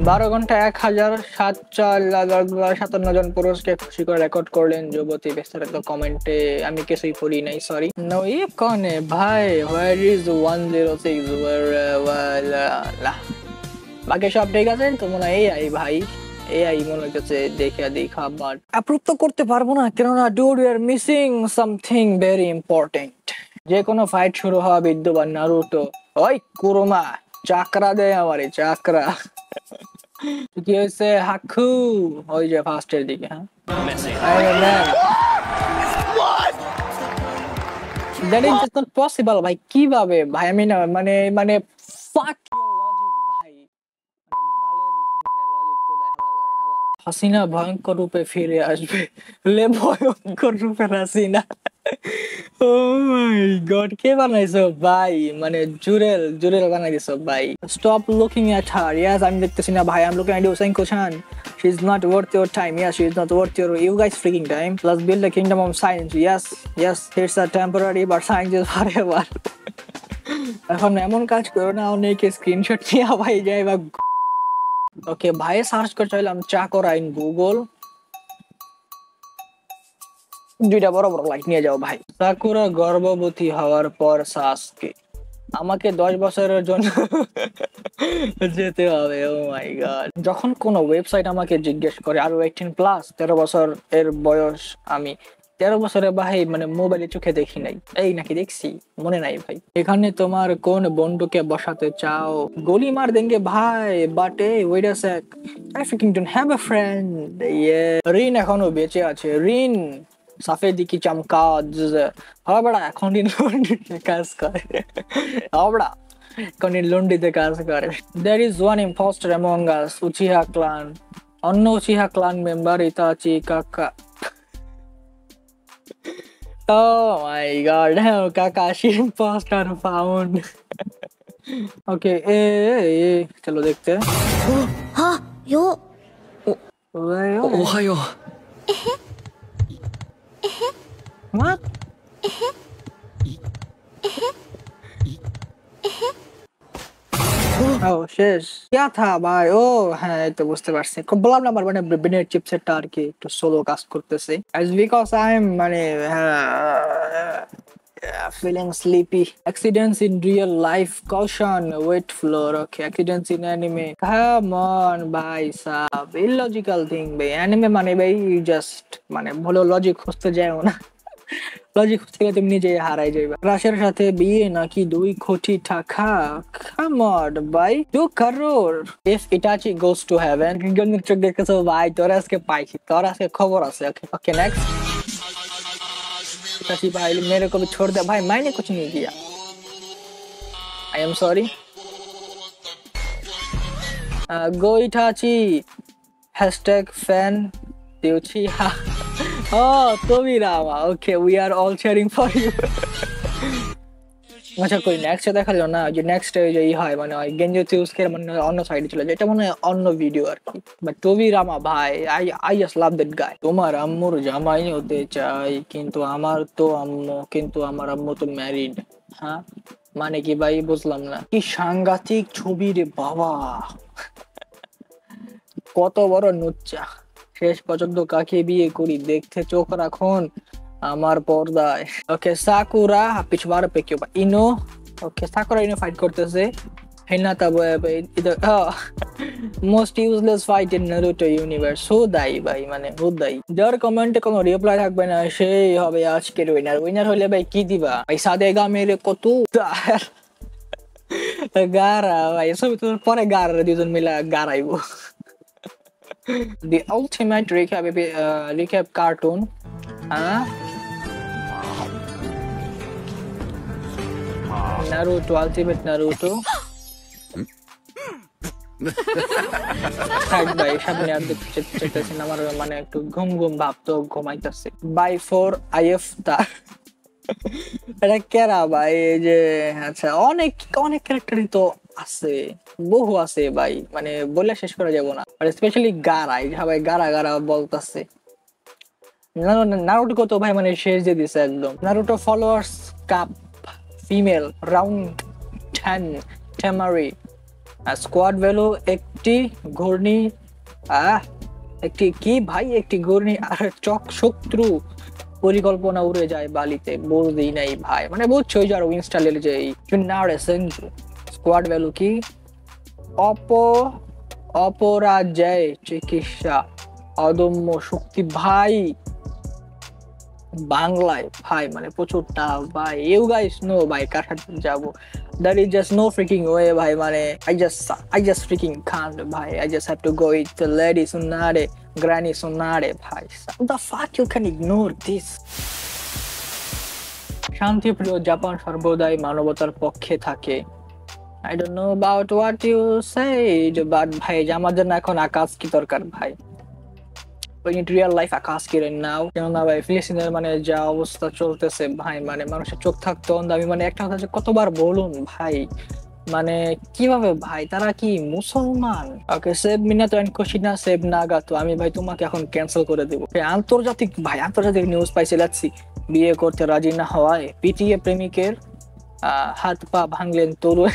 12 ঘন্টা 1057 জন পুরুষকে খুশি করে রেকর্ড করলেন যুবতী। বিস্তারিত কমেন্টে আমি কিছুই পড়ি নাই, সরি। নইব কনে ভাই, হোয়ার ইজ 106 বাকি সব ঠিক আছে তো মনে হয় এই ভাই এআই মনে হচ্ছে দেখা বাট অ্যাপ্রুভ তো করতে পারবো না, কেননা dude we are missing something very important. যে কোনো ফাইট শুরু হওয়া বিদ্যমান নারুটো। ওই কুরমা চাকরা দে আমারে চাকরা। কি হয়েছে হাকু? ওই যে ফার্স্টের দিকে। হ্যাঁ that is just not possible ভাই। কিভাবে ভাই? আমি না মানে মানে ফাক ভাই। হাসিনা ভয়ঙ্কর রূপে ফিরে আসবে। লে ভয়ঙ্কর রূপে হাসিনা। ও মাই গড, কে বানাইছো ভাই? মানে জুরেল জুরেল বানাই দিছো ভাই। Stop looking at her. Yes, আমি দেখতেছি না ভাই। I am looking at you saying caution she is not worth your time. Yes, she is not worth you guys freaking time. Let's build a kingdom of science. Yes, it's a temporary but science is forever. এখন এমন কাজ করো না অনেকে screenshot নিয়ে ভাই যায় বা। ওকে ভাই, সার্চ করে চাইলাম চাকরা ইন গুগল। দুইটা বড় বড় লাইক নিয়ে যাও ভাই। সাকুরা গর্ভবতী হওয়ার পর সাসকে আমাকে 10 বছরের জন্য যেতে হবে। ও মাই গড। যখন কোন ওয়েবসাইট আমাকে জিজ্ঞেস করে আরো 18+, 13 বছর এর বয়স, আমি 13 বছরে ভাই মানে মোবাইলে চোখে দেখি নাই। এই নাকি দেখছি মনে নাই ভাই। এখানে তোমার কোন বন্ধুকে বসাতে চাও? গোলি মার দেঙ্গে ভাই। But wait a sec, I freaking don't have a friend. Rin এখনো বেঁচে আছে। রিন সাফেদি কি চমকাজ। হ্যাঁ বড়া, এখন লন্ড্রিতে কাজ করে। হ্যাঁ বড়া, এখন লন্ড্রিতে কাজ করে। There is one imposter among us, Uchiha clan. অন্য Uchiha clan member Itachi Kaka. Oh my god, Kakashi imposter found. Okay, चलो देखते हैं। हाँ यो ओहायो What? ও শেষ क्या था भाई? ও হ্যাঁ এই তো বুঝতে পারছি। বললাম না আমার মানে ব্রেনের চিপসেটটা আর কি একটু স্লো কাজ করতেছে। As because I'm মানে feeling sleepy. Accidents in real life, caution, wet floor. Okay, accidents in anime. Come on ভাই সাব, illogical thing ভাই। anime মানে ভাই জাস্ট মানে ভালো লজিক খুঁজতে যাও না। লজিক খুঁজতে গেলে তুমি নিজে হারাই যাবে। রাশের সাথে বিয়ে নাকি 2 কোটি টাকা? Come on ভাই, 2 crore. If Itachi goes to heaven, গণের চোখ দেখতেছো ভাই, তোর আজকে পাইছি, তোর আজকে খবর আছে। ওকে ওকে নেক্সট। Itachi भाई मेरे को भी छोड़ दे भाई, मैंने कुछ नहीं किया। I am sorry. Go Itachi. #fan Uchiha. Oh, Tobirama. Okay, we are all cheering for you. আচ্ছা কই নেক্সট দেখালো না, যে নেক্সট যে হয় মানে গেঞ্জুতি উসকে মানে অন্য সাইডে চলে যায়, এটা মানে অন্য ভিডিও আর কি। বাট টবিরামা ভাই, আই জাস্ট লাভ দ্যাট গায়। তোমার আম্মুর জামাই হতে চাই, কিন্তু আমার আম্মু তো ম্যারিড। হ্যাঁ মানে কি ভাই? বুঝলাম না। কি সাংঘাতিক ছবি রে বাবা, কত বড় নুচ্চা। শেষ পর্যন্ত কাকে বিয়ে করি দেখতে চোখ রাখুন আমার পর্দায়। ওকে সাকুরা পিছবার পে কেউ ইনো। ওকে সাকুরা ইনো ফাইট করতেছে। Hinata most useless fight in Naruto universe. হুদাই ভাই মানে হুদাই। যার কমেন্টে কোনো রিপ্লাই থাকবে না সেই হবে আজকের উইনার। উইনার হলে ভাই কি দিবা? পয়সা দেগা মেরে কত গারা ভাই। এসব পরে গারা দুজন মিলা গারাইবো। The ultimate recap cartoon. Naruto, ultimate Naruto. থাক ভাই, সামনে আর দেখতে চাইতেছি না, আমার মানে একটু ঘুম ঘুম ভাব তো ঘুমাইতেছে। বাই ফর আইএফ তার এটা কেরা ভাই? এই যে আচ্ছা অনেক অনেক ক্যারেক্টারই তো আছে, বহু আছে ভাই, মানে বলে শেষ করা যাবো না। আর স্পেশালি গারাই সবাই গারা গারা বলতেছে। নারুটো তো ভাই মানে শেষ দিয়ে দিছে একদম। Naruto followers cup female round 10 Temari squad value একটি ঘূর্ণি একটি কি ভাই, একটি ঘূর্ণি আর শত্রু পরিকল্পনা উড়ে যায় বালিতে, বুঝতেই নাই ভাই, মানে বুঝছো ওই যার ইনস্টলের যে স্কোয়াড ভ্যালু কি, অপ অপরাজয় চিকিৎসা অদম্য শক্তি ভাই, বাংলায় ভাই মানে প্রচুর টাফ ভাই, ইউ গাইস নো ভাই কার সাথে যাবো, that is just no freaking way ভাই, মানে I just freaking can't ভাই, I just have to go with the lady sunare, granny sunare ভাই, how the fuck you can ignore this? শান্তিপ্রিয় Japan সর্বদাই মানবতার পক্ষে থাকে। I don't know about what you said, but ভাই আমাদের না এখন আকাশ কি দরকার ভাই, we need real life আকাশ কি right now, কেননা ভাই ফিলিস্তিনের মানে যা অবস্থা চলতেছে ভাই, মানে মানুষের চোখ থাকতো অন্ধ, আমি মানে একটা কথা যে কতবার বলুন ভাই, মানে কিভাবে ভাই তারা কি মুসলমান? Okay save Minato and Kushina save Nagato, আমি ভাই তোমাকে এখন ক্যান্সেল করে দেবো। আন্তর্জাতিক নিউজ পাইছে, লেটস বিয়ে করতে রাজি না হওয়ায় পিটিয়ে প্রেমিকের হাত পা ভাঙলেন তরুণ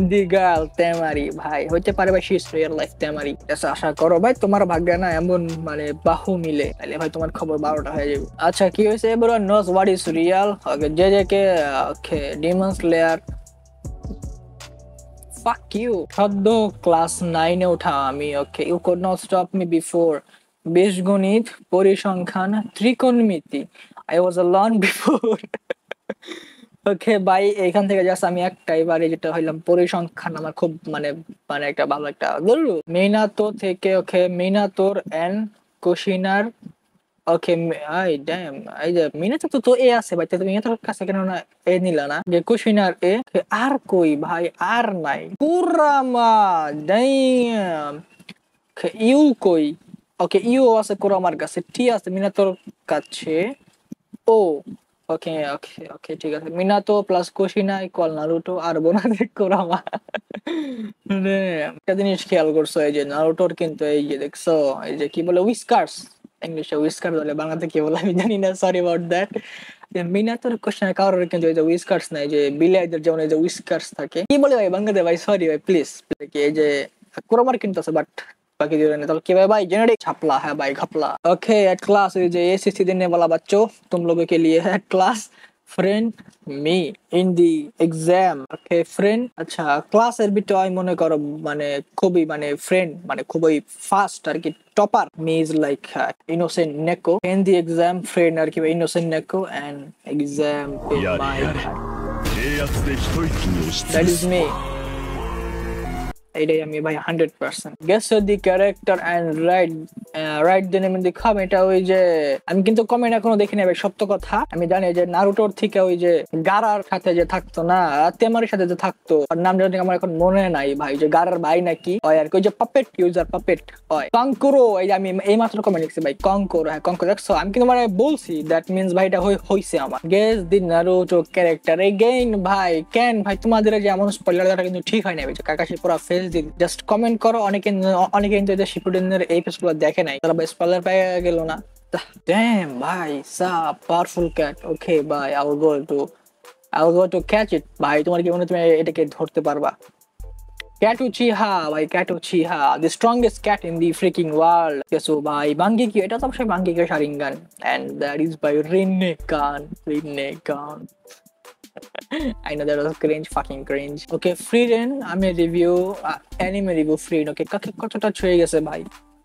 দি গার্ল তেমারি, ভাই হইতে পারে ভাই শিস রিয়েল লাইফ তেমারি, আশা করো ভাই তোমার ভাগ্যে না এমন মানে বাহু মিলে, তাহলে ভাই তোমার খবর 12টা হয়ে যাবে। আচ্ছা কি হয়েছে everyone knows what is real, okay J K okay demon slayer fuck you, সদ্য ক্লাস 9 এ ওঠা আমি, okay you could not stop me before, বীজগণিত পরিসংখ্যান ত্রিকোণমিতি, I was a learn before okay ভাই এখান থেকে জাস্ট আমি একটাই বারে যেটা হইলাম পরিসংখ্যান আমার খুব মানে মানে একটা ভালো একটা মিনাতো থেকে, ওকে মিনাতোর এন্ড কুশিনার, ওকে আই ড্যাম এই যে মিনাতো তো এ আছে ভাই, তুমি মিনাতোর কাছে কেন না এ নিলা না, যে কুশিনার এ আর কই ভাই আর নাই কুরামা ড্যাম, ইউ কই, ওকে ইউ আছে কুরামার কাছে, টি আছে মিনাতোর কাছে, ও ওকে ওকে ওকে ঠিক আছে, মিনাতো প্লাস কুশিনা ইকুয়াল নারুটো আর বোনাদে কুরামা একটা জিনিস খেয়াল করছো এই যে নারুটোর কিন্তু এই যে দেখছো এই যে কি বলে উইস্কার্স, ইংলিশে উইস্কার বলে, বাংলাতে কি বলে আমি জানি না, সরি অ্যাবাউট দ্যাট। মিনাতোর কোশ্চেন কারোর কিন্তু এই যে উইস্কার্স নাই, যে বিলাইদের যেমন এই যে উইস্কার্স থাকে, কি বলে ভাই বাংলাতে ভাই, সরি ভাই প্লিজ, এই যে কুরামার কিন্তু আছে বাট बाकी जो रहने तो क्या भाई जेनेटिक छपला है भाई घपला। ओके एट क्लास ये एसीसी देने वाला बच्चों तुम लोगों के लिए है class friend me in the exam, okay friend अच्छा ক্লাসের ভিতরে মনে করো মানে খুবই মানে ফ্রেন্ড মানে খুবই ফাস্ট আর কি topper, me is like innocent Neko in the exam friend আর কি innocent Neko and exam in my that is me, এটাই আমি ভাই 100%। Guess the character and write the name in the comment, ওই যে আমি কিন্তু কমেন্ট এখনো দেখি না ভাই, সত্য কথা আমি জানি যে নারুটোর থেকে ওই যে গারার সাথে যে থাকতো না, তেমারির সাথে যে থাকতো, আর নাম জানি আমার এখন মনে নাই ভাই, যে গারার ভাই নাকি হয় আর কি, ওই যে পাপেট ইউজার পাপেট হয় কঙ্কুরো, এই যে আমি এই মাত্র কমেন্ট লিখছি ভাই কঙ্কুরো, হ্যাঁ কঙ্কুরো দেখছো, আমি কিন্তু মানে বলছি দ্যাট মিন্স ভাই এটা হইছে আমার। গেস দি নারুটো ক্যারেক্টার এগেইন ভাই, কেন ভাই তোমাদের যে এমন স্পয়লার দেওয়াটা কিন্তু ঠিক হয় না ভাই, কাকাশি পুরো ফেস জাস্ট কমেন্ট করো, অনেকে কিন্তু এই শিপুডেনের এই পেজগুলো দেখে নাই, তারা ভাই স্পয়লার পেয়ে গেল না। ড্যাম ভাই সা পাওয়ারফুল ক্যাট, ওকে ভাই I will go to catch ইট, ভাই তোমার কি মনে তুমি এটাকে ধরতে পারবা? ক্যাট উচিহা ভাই, cat Uchiha the strongest cat in the freaking world, so ভাই বাঙ্গিকিও, এটা তো অবশ্যই বাঙ্গিকিও Sharingan, and that is by Rinnegan। I know that was cringe, fucking cringe. Okay, Frieren, আমি রিভিউ অ্যানিমে রিভিউ ফ্রিন, ওকে কাকে কতটা ছুঁয়ে গেছে ভাই,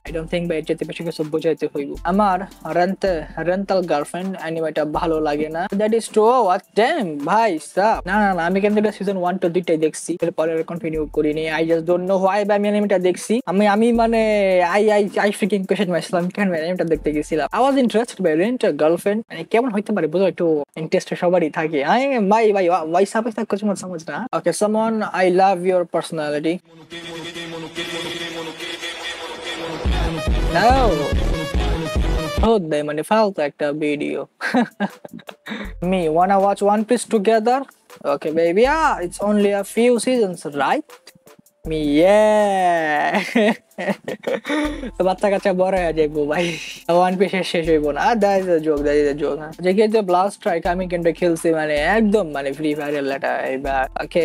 I don't think ভাই যেতে বেশি কিছু বোঝাইতে হইব। আমার রেন্টাল গার্লফ্রেন্ড অ্যানিমেটা ভালো লাগে না, that is true, what damn ভাই স্টপ, না আমি কিন্তু সিজন 1 to 2টাই দেখছি, এরপরে কন্টিনিউ করিনি, I just don't know why আমি অ্যানিমেটা দেখছি, আমি মানে আই ফ্রিকিং কোয়েশ্চন মাইসেলফ, কেন অ্যানিমেটা দেখতে গেছিলাম, I was interested by rental girlfriend, মানে কেমন হইতে পারে বুঝো, একটু ইন্টারেস্ট সবারই থাকে, ভাই সাপে থাক কিছু মত সমঝ না। Okay someone I love your personality, No. Oh, they মানে ফালতু একটা video. Me wanna watch One Piece together? Okay, baby. Yeah, it's only a few seasons, right? বাচ্চা কাচ্চা বড় হয়ে যাইবো ভাই, ওয়ান পিস শেষ হইবো না। That is a joke, that is a joke. যে যে ব্লাস্ট স্ট্রাইক আমি কিন্তু খেলছি মানে একদম মানে ফ্রি ফায়ারের লেটা এবার। ওকে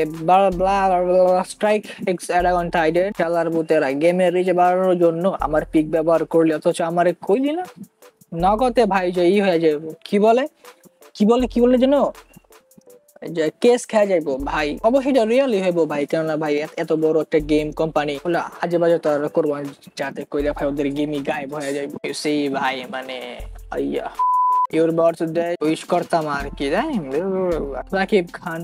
স্ট্রাইক এক্স অ্যাডাগন টাইডেড খেলার বুতেরা গেমের রিচ বাড়ানোর জন্য আমার পিক ব্যবহার করলে, অথচ আমারে কইলি না নগদে ভাই যে ই হয়ে যাইবো, কি বলে যেন যে কেস খেয়ে যাইবো ভাই। অবশ্যই এটা রিয়েলি হইবো ভাই, কেননা ভাই এত বড় একটা গেম কোম্পানি হলো আজে বাজে তো আর করবো না, যাতে কইলে ভাই ওদের গেমই গায়েব হয়ে যাইবো সেই ভাই মানে আইয়া ইউর বার্থডে উইশ করতাম আর কি। সাকিব খান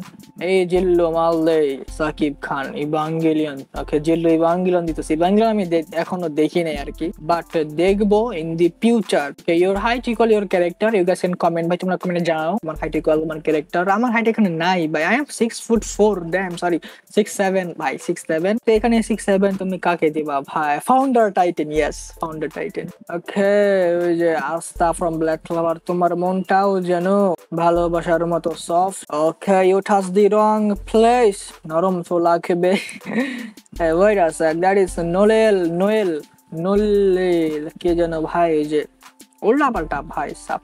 এই জিল্লু মালদে, সাকিব খান ইভাঙ্গেলিয়ন। ওকে জিল্লু ইভাঙ্গেলিয়ন দিতেছি, ইভাঙ্গেলিয়ন আমি এখনো দেখি নাই আর কি, বাট দেখবো in the future. Your height equal your character, you guys can comment ভাই, তোমরা কমেন্টে জানাও আমার হাইট ইকুয়াল আমার ক্যারেক্টার। আমার হাইট এখানে নাই ভাই, আই এম 6'4", ড্যাম সরি 6'7" ভাই 6'7। তো এখানে 6'7 তুমি কাকে দিবা ভাই? Founder Titan, yes founder Titan. Okay ওই যে আস্থা ফ্রম ব্ল্যাক ফ্লাওয়ার, তোমার মনটাও যেন ভালোবাসার মতো soft. Okay you touch the wrong place, নরম তো লাগবে। Wait a sec, that is Noel কে যেন ভাই, এই যে উল্টা পাল্টা ভাই সাপ।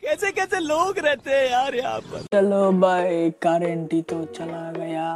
कैसे कैसे लोग रहते हैं यार यहाँ पर। चलो भाई, करंट ही तो चला गया।